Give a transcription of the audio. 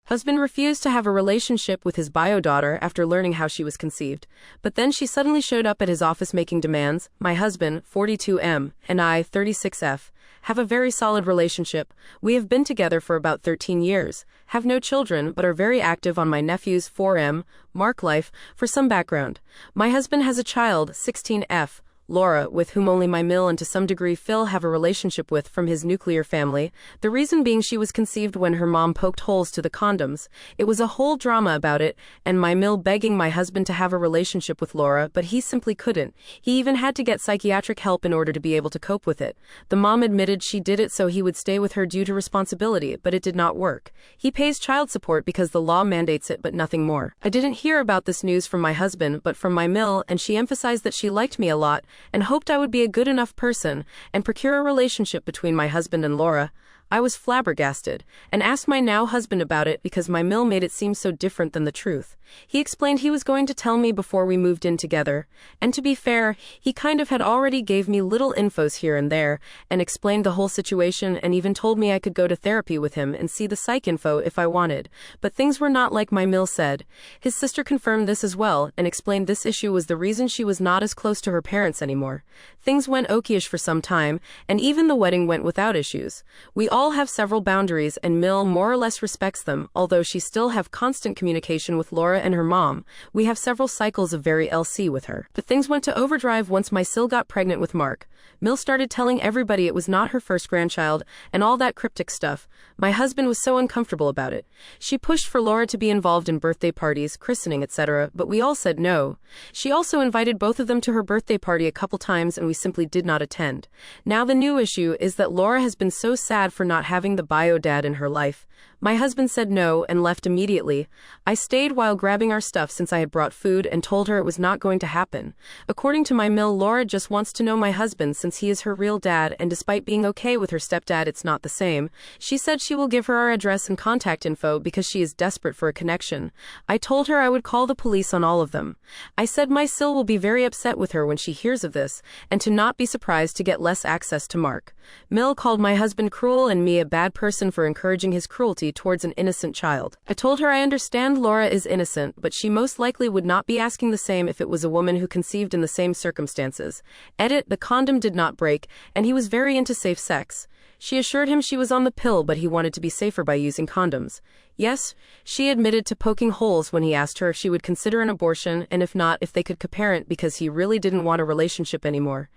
Husband refused to have a relationship with his bio daughter after learning how she was conceived, but then she suddenly showed up at his office making demands. My husband, 42M, and I, 36F, have a very solid relationship. We have been together for about 13 years, have no children, but are very active on my nephew's 4M, Mark life. For some background, my husband has a child, 16F, Laura, with whom only my Mill and to some degree Phil have a relationship with from his nuclear family, the reason being she was conceived when her mom poked holes to the condoms. It was a whole drama about it, and my Mill begging my husband to have a relationship with Laura, but he simply couldn't. He even had to get psychiatric help in order to be able to cope with it. The mom admitted she did it so he would stay with her due to responsibility, but it did not work. He pays child support because the law mandates it, but nothing more. I didn't hear about this news from my husband, but from my Mill, and she emphasized that she liked me a lot, and hoped I would be a good enough person and procure a relationship between my husband and Laura. I was flabbergasted, and asked my now husband about it because my Mill made it seem so different than the truth. He explained he was going to tell me before we moved in together, and to be fair, he kind of had already gave me little infos here and there, and explained the whole situation and even told me I could go to therapy with him and see the psych info if I wanted, but things were not like my Mill said. His sister confirmed this as well, and explained this issue was the reason she was not as close to her parents anymore. Things went okey-ish for some time, and even the wedding went without issues. We all have several boundaries and Mill more or less respects them, although she still have constant communication with Laura and her mom. We have several cycles of very LC with her. But things went to overdrive once my Sil got pregnant with Mark. Mill started telling everybody it was not her first grandchild, and all that cryptic stuff. My husband was so uncomfortable about it. She pushed for Laura to be involved in birthday parties, christening, etc., but we all said no. She also invited both of them to her birthday party a couple times and we simply did not attend. Now the new issue is that Laura has been so sad for not having the bio dad in her life. My husband said no and left immediately. I stayed while grabbing our stuff since I had brought food and told her it was not going to happen. According to my Mill, Laura just wants to know my husband since he is her real dad, and despite being okay with her stepdad, it's not the same. She said she will give her our address and contact info because she is desperate for a connection. I told her I would call the police on all of them. I said my Sil will be very upset with her when she hears of this, and to not be surprised to get less access to Mark. Mill called my husband cruel and me a bad person for encouraging his cruelty towards an innocent child. I told her I understand Laura is innocent, but she most likely would not be asking the same if it was a woman who conceived in the same circumstances. Edit, the condom did not break, and he was very into safe sex. She assured him she was on the pill, but he wanted to be safer by using condoms. Yes, she admitted to poking holes when he asked her if she would consider an abortion, and if not, if they could co-parent because he really didn't want a relationship anymore.